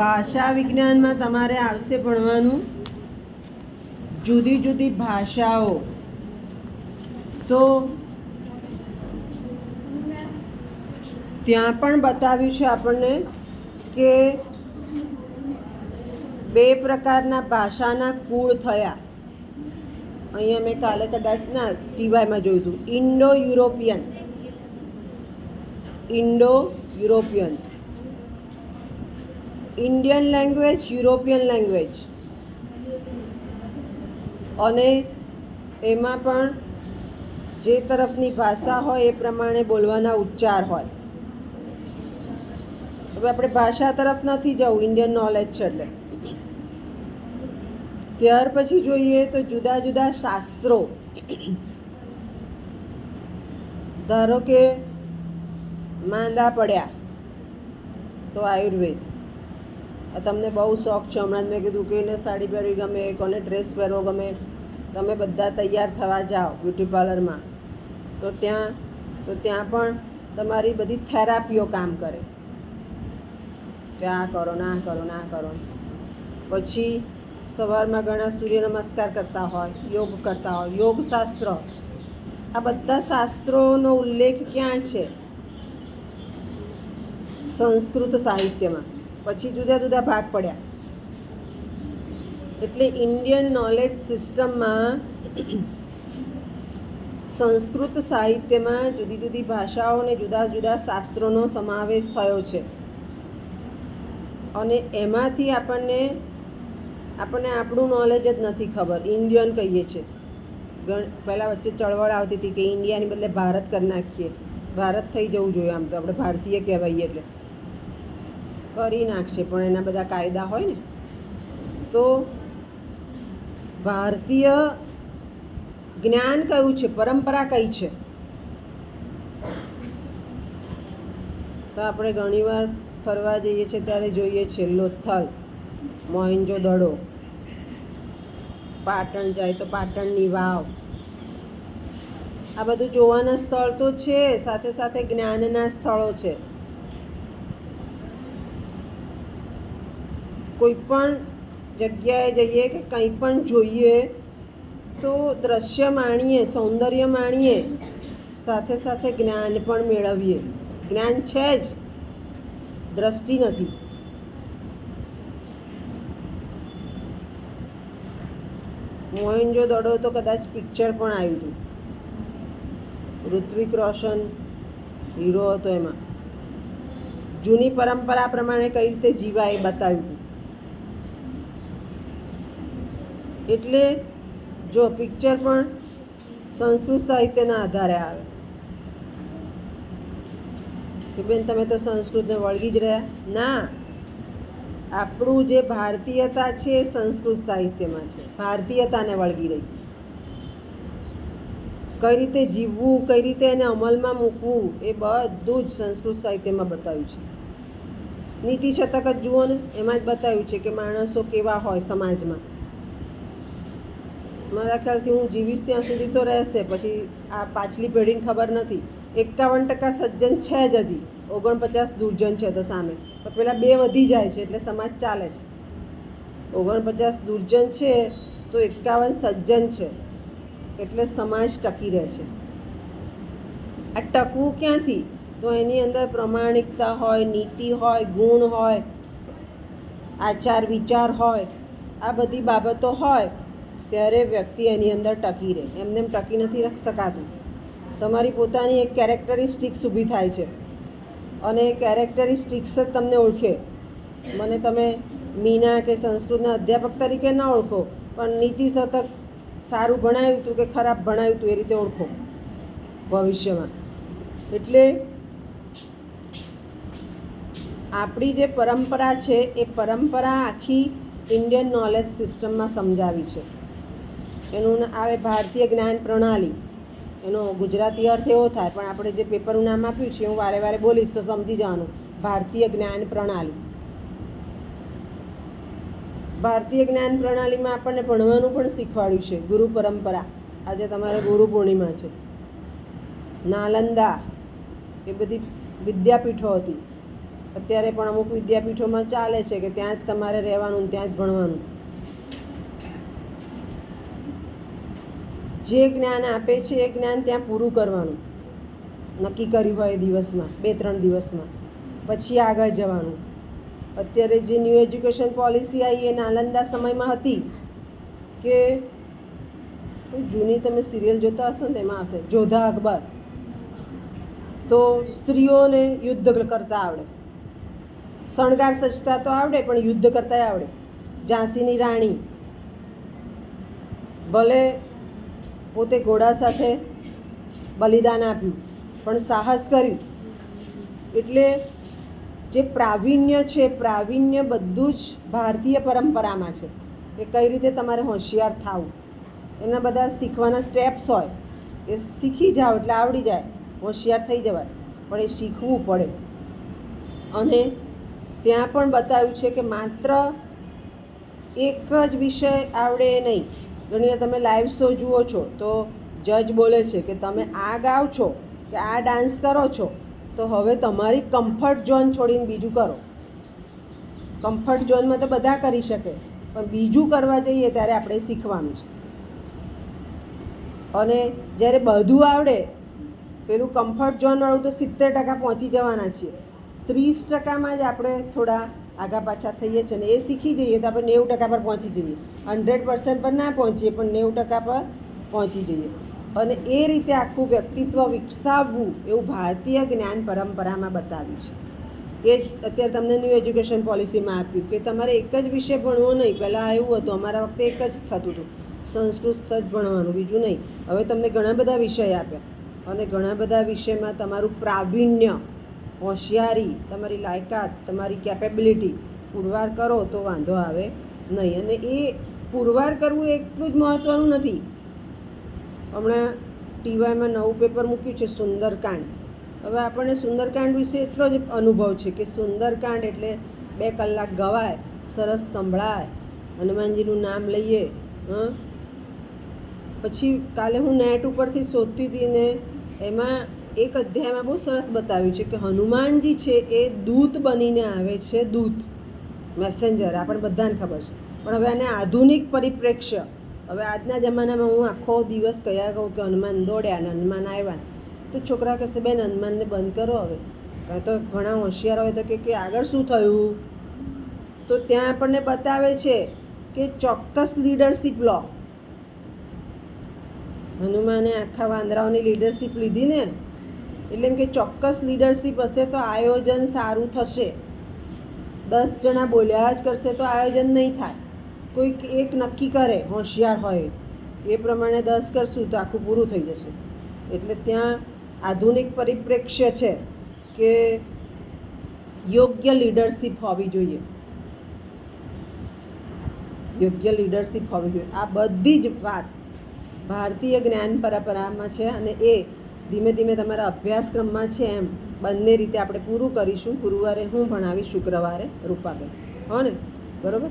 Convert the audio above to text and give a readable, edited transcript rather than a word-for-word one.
ભાષા વિજ્ઞાનમાં તમારે આવશે ભણવાનું જુદી જુદી ભાષાઓ. તો ત્યાં પણ બતાવ્યું છે આપણને કે બે પ્રકારના ભાષાના કુળ થયા. અહીંયા મેં કાલે કદાચ ટીવાયમાં જોયું હતું. Indo European, Indian language, European language. અને એમાં પણ જે તરફની ભાષા હોય એ પ્રમાણે બોલવાના ઉચ્ચાર હોય. હવે આપણે ભાષા તરફ નથી જવું, ઇન્ડિયન નોલેજ છે એટલે. ત્યાર પછી જોઈએ તો જુદા જુદા શાસ્ત્રો. ધારો કે માંદા પડ્યા તો આયુર્વેદ. આ તમને બહુ શોખ છે. હમણાં મેં કીધું કે એને સાડી પહેરવી ગમે, કોને ડ્રેસ પહેરવો ગમે, તમે બધા તૈયાર થવા જાઓ બ્યુટી પાર્લરમાં તો ત્યાં પણ તમારી બધી થેરાપીઓ કામ કરે કે આ કરો ના કરો ના કરો. પછી સવારમાં ઘણા સૂર્ય નમસ્કાર કરતા હોય, યોગ કરતા હોય, યોગશાસ્ત્ર. આ બધા શાસ્ત્રોનો ઉલ્લેખ ક્યાં છે? સંસ્કૃત સાહિત્યમાં. પછી જુદા જુદા ભાગ પડ્યા. એટલે ઇન્ડિયન નોલેજ સિસ્ટમમાં સંસ્કૃત સાહિત્યમાં જુદી જુદી ભાષાઓ અને જુદા જુદા શાસ્ત્રોનો સમાવેશ થયો છે. અને એમાંથી આપણને આપણું નોલેજ જ નથી ખબર. ઇન્ડિયન કહીએ છીએ. પહેલાં વચ્ચે ચળવળ આવતી હતી કે ઇન્ડિયાની બદલે ભારત કરી નાખીએ. ભારત થઈ જવું જોઈએ. આમ તો આપણે ભારતીય કહેવાઈએ એટલે કરી નાખશે, પણ એના બધા કાયદા હોય ને. તો ભારતીય જ્ઞાન કયું છે, પરંપરા કઈ છે? તો આપણે ઘણીવાર ફરવા જઈએ છીએ ત્યારે જોઈએ છીએ લોથલ, મોહેન્જો દડો, પાટણ જાય તો પાટણની વાવ. આ બધું જોવાના સ્થળ તો છે, સાથે સાથે જ્ઞાનના સ્થળો છે. કોઈ પણ જગ્યાએ જઈએ કે કંઈ પણ જોઈએ તો દ્રશ્ય માણીએ, સૌંદર્ય માણીએ, સાથે સાથે જ્ઞાન પણ મેળવીએ. જ્ઞાન છે જ, દ્રષ્ટિ નથી. મોહેન્જો દડો તો કદાચ પિક્ચર પણ આવ્યું હતું. ઋત્વિક રોશન હીરો હતો એમાં. જૂની પરંપરા પ્રમાણે કઈ રીતે જીવાય એ બતાવ્યું હતું. એટલે જો પિક્ચર પણ સંસ્કૃત સાહિત્યના આધારે આવે કે બેન તમે તો સંસ્કૃતને વળગી જ રહ્યા. ના, આપણું જે ભારતીયતા છે એ સંસ્કૃત સાહિત્યમાં છે. ભારતીયતાને વળગી રહી. કઈ રીતે જીવવું, કઈ રીતે એને અમલમાં મૂકવું એ બધું જ સંસ્કૃત સાહિત્યમાં બતાવ્યું છે. નીતિ શતક જ જુઓ ને, એમાં જ બતાવ્યું છે કે માણસો કેવા હોય સમાજમાં. મારા ખ્યાલથી હું જીવીશ ત્યાં સુધી તો રહેશે, પછી આ પાછલી પેઢીને ખબર નથી. 51% સજ્જન છે જ હજી, 49 દુર્જન છે તો સામે. પણ પેલા 2 વધી જાય છે એટલે સમાજ ચાલે છે. 49 દુર્જન છે તો 51 સજ્જન છે એટલે સમાજ ટકી રહે છે. આ ટકવું ક્યાંથી? તો એની અંદર પ્રમાણિકતા હોય, નીતિ હોય, ગુણ હોય, આચાર વિચાર હોય. આ બધી બાબતો હોય ત્યારે વ્યક્તિ એની અંદર ટકી રહે. એમને ટકી નથી શકાતું. તમારી પોતાની એક કેરેક્ટરિસ્ટિક્સ ઊભી થાય છે અને એ કેરેક્ટરિસ્ટિક્સ જ તમને ઓળખે. મને તમે મીના કે સંસ્કૃતના અધ્યાપક તરીકે ન ઓળખો, પણ નીતિ શતક સારું ભણાવ્યું હતું કે ખરાબ ભણાવ્યું હતું એ રીતે ઓળખો ભવિષ્યમાં. એટલે આપણી જે પરંપરા છે એ પરંપરા આખી ઇન્ડિયન નોલેજ સિસ્ટમમાં સમજાવી છે. એનું આવે ભારતીય જ્ઞાન પ્રણાલી. એનો ગુજરાતી અર્થ એવો થાય, પણ આપણે જે પેપરનું નામ આપ્યું છે હું વારે વારે બોલીશ તો સમજી જવાનું. ભારતીય જ્ઞાન પ્રણાલી. ભારતીય જ્ઞાન પ્રણાલીમાં આપણને ભણવાનું પણ શીખવાડ્યું છે. ગુરુ પરંપરા. આજે તમારે ગુરુ પૂર્ણિમા છે. નાલંદા એ બધી વિદ્યાપીઠો હતી. અત્યારે પણ અમુક વિદ્યાપીઠોમાં ચાલે છે કે ત્યાં જ તમારે રહેવાનું, ત્યાં જ ભણવાનું. જે જ્ઞાન આપે છે એ જ્ઞાન ત્યાં પૂરું કરવાનું નક્કી કર્યું હોય દિવસમાં, 2-3 દિવસમાં, પછી આગળ જવાનું. અત્યારે જે ન્યૂ એજ્યુકેશન પોલિસી આવી એ નાલંદા સમયમાં હતી કે જૂની તમે સિરિયલ જોતા હશો ને તેમાં આવશે જોધા અકબર. તો સ્ત્રીઓને યુદ્ધ કરતા આવડે, શણગાર સજતા તો આવડે પણ યુદ્ધ કરતા આવડે. ઝાંસીની રાણી ભલે પોતે ઘોડા સાથે બલિદાન આપ્યું પણ સાહસ કર્યું. એટલે જે પ્રાવીણ્ય છે, પ્રાવીણ્ય બધું જ ભારતીય પરંપરામાં છે કે કઈ રીતે તમારે હોશિયાર થવું. એના બધા શીખવાના સ્ટેપ્સ હોય, એ શીખી જાઓ એટલે આવડી જાય, હોશિયાર થઈ જવાય. પણ એ શીખવું પડે. અને ત્યાં પણ બતાવ્યું છે કે માત્ર એક જ વિષય આવડે એ નહીં. ઘણી વાર તમે લાઈવ શો જુઓ છો તો જજ બોલે છે કે તમે આ ગાઓ છો કે આ ડાન્સ કરો છો તો હવે તમારી કમ્ફર્ટ ઝોન છોડીને બીજું કરો. કમ્ફર્ટ ઝોનમાં તો બધા કરી શકે પણ બીજું કરવા જઈએ ત્યારે આપણે શીખવાનું છે. અને જ્યારે બધું આવડે, પેલું કમ્ફર્ટ ઝોનવાળું તો 70% પહોંચી જવાના છીએ, 30%માં જ આપણે થોડા આગા પાછા થઈએ છીએ. અને એ શીખી જઈએ તો આપણે 90% પર પહોંચી જઈએ. 100% પર ના પહોંચીએ પણ 90% પર પહોંચી જઈએ. અને એ રીતે આખું વ્યક્તિત્વ વિકસાવવું એવું ભારતીય જ્ઞાન પરંપરામાં બતાવ્યું છે. એ જ અત્યારે તમને ન્યૂ એજ્યુકેશન પોલિસીમાં આપ્યું કે તમારે એક જ વિષય ભણવો નહીં. પહેલાં એવું હતું, અમારા વખતે એક જ થતું હતું, સંસ્કૃત જ ભણવાનું, બીજું નહીં. હવે તમને ઘણા બધા વિષય આપ્યા અને ઘણા બધા વિષયમાં તમારું પ્રાવીણ્ય, હોશિયારી, તમારી લાયકાત, તમારી કેપેબિલિટી પુરવાર કરો તો વાંધો આવે નહીં. અને એ પુરવાર કરવું એટલું જ મહત્ત્વનું નથી. હમણાં ટીવાયમાં નવું પેપર મૂક્યું છે સુંદરકાંડ. હવે આપણને સુંદરકાંડ વિશે એટલો જ અનુભવ છે કે સુંદરકાંડ એટલે 2 કલાક ગવાય, સરસ સંભળાય, હનુમાનજીનું નામ લઈએ. પછી કાલે હું નેટ ઉપરથી શોધતી હતી ને એમાં એક અધ્યાયમાં બહુ સરસ બતાવ્યું છે કે હનુમાનજી છે એ દૂત બનીને આવે છે. દૂત, મેસેન્જર, આપણને બધાને ખબર છે. પણ હવે આને આધુનિક પરિપ્રેક્ષ્ય, હવે આજના જમાનામાં હું આખો દિવસ કયા કહું કે હનુમાન દોડ્યા ને હનુમાન આવ્યા, તો છોકરા કહેશે બેન હનુમાનને બંધ કરો. હવે કાં તો ઘણા હોશિયાર હોય તો કે આગળ શું થયું. તો ત્યાં આપણને બતાવે છે કે ચોક્કસ લીડરશિપ લો. હનુમાને આખા વાંદરાઓની લીડરશિપ લીધી ને, એટલે એમ કે ચોક્કસ લીડરશિપ હશે તો આયોજન સારું થશે. 10 જણા બોલ્યા જ કરશે તો આયોજન નહીં થાય. કોઈક એક નક્કી કરે, હોશિયાર હોય, એ પ્રમાણે 10 કરશું તો આખું પૂરું થઈ જશે. એટલે ત્યાં આધુનિક પરિપ્રેક્ષ્ય છે કે યોગ્ય લીડરશિપ હોવી જોઈએ. યોગ્ય લીડરશિપ હોવી જોઈએ. આ બધી જ વાત ભારતીય જ્ઞાન પરંપરામાં છે અને એ ધીમે ધીમે તમારા અભ્યાસક્રમમાં છે. એમ બંને રીતે આપણે પૂરું કરીશું. ગુરુવારે હું ભણાવીશ, શુક્રવારે રૂપાબેન. હો ને? બરાબર.